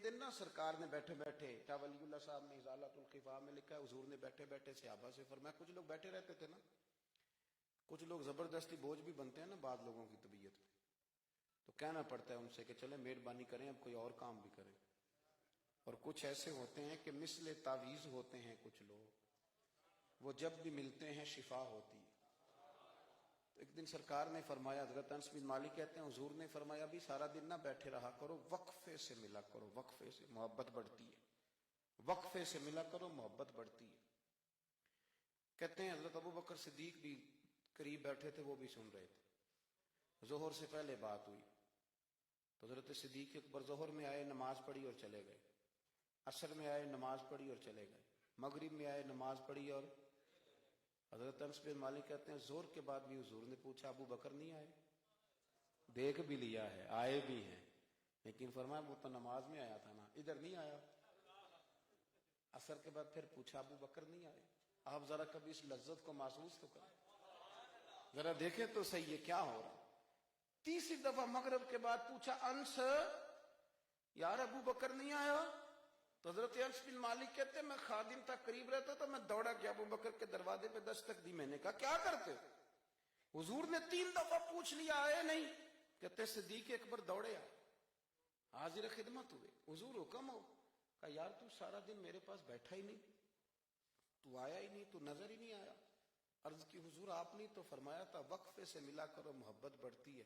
دن نا سرکار نے بیٹھے بیٹھے کیا ولی اللہ صاحب نے ازالۃ الخفا میں لکھا ہے حضور نے بیٹھے بیٹھے صحابہ سے فرمایا، کچھ لوگ بیٹھے رہتے تھے نا، کچھ لوگ زبردستی بوجھ بھی بنتے ہیں نا بعض لوگوں کی طبیعت میں، تو کہنا پڑتا ہے ان سے کہ چلیں مہربانی کریں اب کوئی اور کام بھی کریں. اور کچھ ایسے ہوتے ہیں کہ مثل تعویذ ہوتے ہیں کچھ لوگ، وہ جب بھی ملتے ہیں شفا ہوتی ہے. تو ایک دن سرکار نے فرمایا، حضرت انس بن مالک کہتے ہیں حضور نے فرمایا بھی سارا دن نہ بیٹھے رہا کرو، وقفے سے ملا کرو، وقفے سے محبت بڑھتی ہے، وقفے سے ملا کرو محبت بڑھتی ہے. کہتے ہیں حضرت ابو بکر صدیق بھی قریب بیٹھے تھے، وہ بھی سن رہے تھے. ظہر سے پہلے بات ہوئی تو حضرت صدیق اکبر ظہر میں آئے، نماز پڑھی اور چلے گئے. عصر میں آئے، نماز پڑھی اور چلے گئے. مغرب میں آئے، نماز پڑھی اور حضرت انس بن مالک کہتے ہیں ظہر کے بعد بھی حضور نے پوچھا ابو بکر نہیں آئے؟ دیکھ بھی لیا ہے، آئے بھی ہیں، لیکن فرمایا وہ تو نماز میں آیا تھا نا، ادھر نہیں آیا. عصر کے بعد پھر پوچھا ابو بکر نہیں آئے؟ آپ ذرا کبھی اس لذت کو محسوس تو کریں، ذرا دیکھیں تو صحیح ہے کیا ہو رہا. تیسری دفعہ مغرب کے بعد پوچھا انس یار ابو بکر نہیں آیا؟ تو حضرت انس بن مالک کہتے ہیں میں خادم تھا، قریب رہتا تھا، میں دوڑا گیا ابو بکر کے دروازے پہ دستک دی. میں نے کہا کیا کرتے؟ حضور نے 3 دفعہ پوچھ لیا آئے نہیں. کہتے صدیق اکبر دوڑے آئے، حاضر خدمت ہوئے. حضور حکم ہو؟ کہا یار تو سارا دن میرے پاس بیٹھا ہی نہیں، تو آیا ہی نہیں، تو نظر ہی نہیں آیا. عرض کی حضور آپ نے تو فرمایا تھا وقفے سے ملا کرو محبت بڑھتی ہے.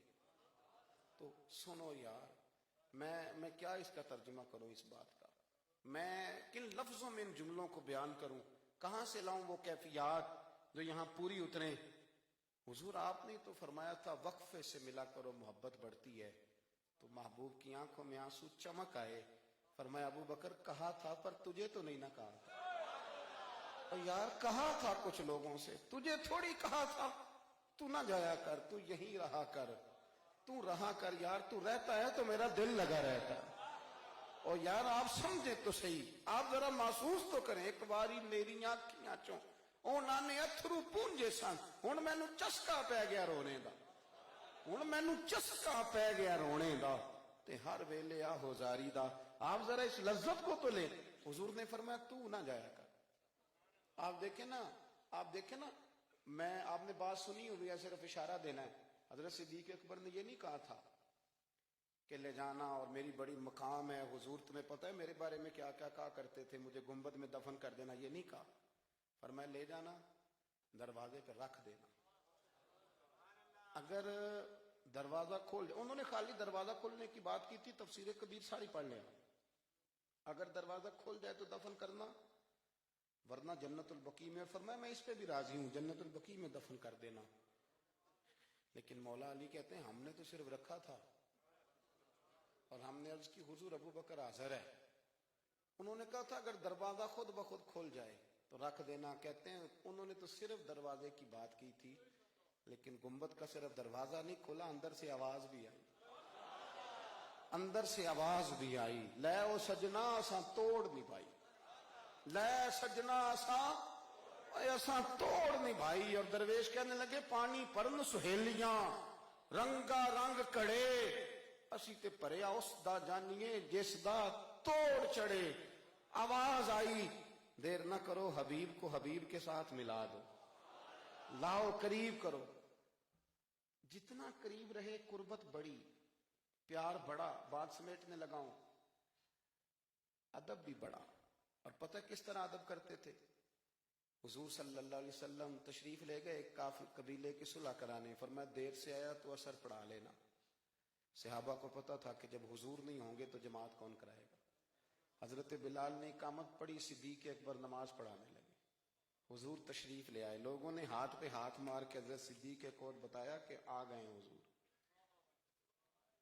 تو سنو یار، میں کیا اس کا ترجمہ کروں اس بات کا، میں کن لفظوں میں ان جملوں کو بیان کروں، کہاں سے لاؤں وہ کیفیات جو یہاں پوری اتریں. حضور آپ نے تو فرمایا تھا وقفے سے ملا کرو محبت بڑھتی ہے. تو محبوب کی آنکھوں میں آنسو چمک آئے. فرمایا ابو بکر کہا تھا پر تجھے تو نہیں نہ کہا تھا. اور یار کہا تھا کچھ لوگوں سے، تجھے تھوڑی کہا تھا تو نہ جایا کر، تو یہیں رہا کر، تو رہا کر یار، تو رہتا ہے تو میرا دل لگا رہتا ہے. اور یار آپ سمجھے تو صحیح، آپ ذرا محسوس تو کریں. ایک باری میری آنکھیاں چوں اونا نے اتھرو پونجے سن، ہن مینوں چسکا پی گیا رونے دا، ہن مینوں چسکا پی گیا رونے دا، تے ہر ویلے آہو زاری دا. آپ ذرا اس لذت کو تو لیں. حضور نے فرمایا تو نہ جایا کر. آپ دیکھیں نا میں آپ نے بات سنی ہوئی ہے، صرف اشارہ دینا ہے. حضرت صدیق اکبر نے یہ نہیں کہا تھا کہ لے جانا اور میری بڑی مقام ہے، حضور تمہیں پتہ ہے میرے بارے میں کیا کیا کہا کرتے تھے، مجھے گنبد میں دفن کر دینا، یہ نہیں کہا. فرمایا لے جانا، دروازے پہ رکھ دینا. اگر دروازہ کھول جائے، انہوں نے خالی دروازہ کھولنے کی بات کی تھی، تفسیر کبیر ساری پڑھ لینا. اگر دروازہ کھول جائے تو دفن کرنا، ورنہ جنت البقیع میں. فرمایا میں اس پہ بھی راضی ہوں، جنت البقیع میں دفن کر دینا. لیکن مولا علی کہتے ہیں ہم نے تو صرف رکھا تھا، اور ہم نے عرض کی حضور ابو بکر حاضر ہے. انہوں نے کہا تھا اگر دروازہ خود بخود کھول جائے تو رکھ دینا. کہتے ہیں انہوں نے تو صرف دروازے کی بات کی تھی، لیکن گنبد کا صرف دروازہ نہیں کھولا، اندر سے آواز بھی آئی، اندر سے آواز بھی آئی، لے او سجنا اساں توڑ نہیں پائی، لے سجنا اساں توڑ نہیں بھائی. اور درویش کہنے لگے پانی پرن سہیلیاں رنگا رنگ کڑے، اسی تے پریا اس دا جانیے جس دا توڑ چڑھے. آواز آئی دیر نہ کرو، حبیب کو حبیب کے ساتھ ملا دو، لاؤ قریب کرو. جتنا قریب رہے قربت بڑی، پیار بڑا. بات سمیٹنے لگاؤں، ادب بھی بڑا. اور پتہ کس طرح ادب کرتے تھے؟ حضور صلی اللہ علیہ وسلم تشریف لے گئے ایک کافر قبیلے کی صلح کرانے. فرمایا دیر سے آیا تو اثر پڑھا لینا. صحابہ کو پتہ تھا کہ جب حضور نہیں ہوں گے تو جماعت کون کرائے گا. حضرت بلال نے اقامت پڑھی، صدیق اکبر نماز پڑھانے لگے. حضور تشریف لے آئے، لوگوں نے ہاتھ پہ ہاتھ مار کے حضرت صدیق کو بتایا کہ آ گئے ہیں حضور.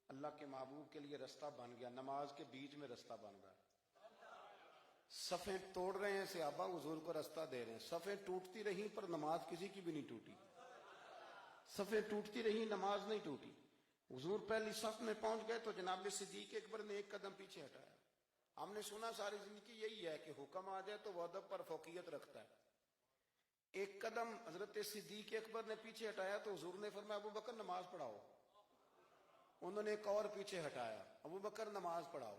اللہ کے محبوب کے لیے رستہ بن گیا، نماز کے بیچ میں رستہ بن گیا. صفیں توڑ رہے ہیں صحابہ، حضور کو رستہ دے رہے ہیں. صفیں ٹوٹتی رہی پر نماز کسی کی بھی نہیں ٹوٹی. صفیں ٹوٹتی رہی، نماز نہیں ٹوٹی. حضور پہلی صف میں پہنچ گئے تو جناب صدیق اکبر نے ایک قدم پیچھے ہٹایا. ہم نے سنا ساری زندگی یہی ہے کہ حکم آ جائے تو وہ ادب پر فوقیت رکھتا ہے. ایک قدم حضرت صدیق اکبر نے پیچھے ہٹایا تو حضور نے فرمایا ابو بکر نماز پڑھاؤ. انہوں نے ایک اور پیچھے ہٹایا، ابو بکر نماز پڑھاؤ.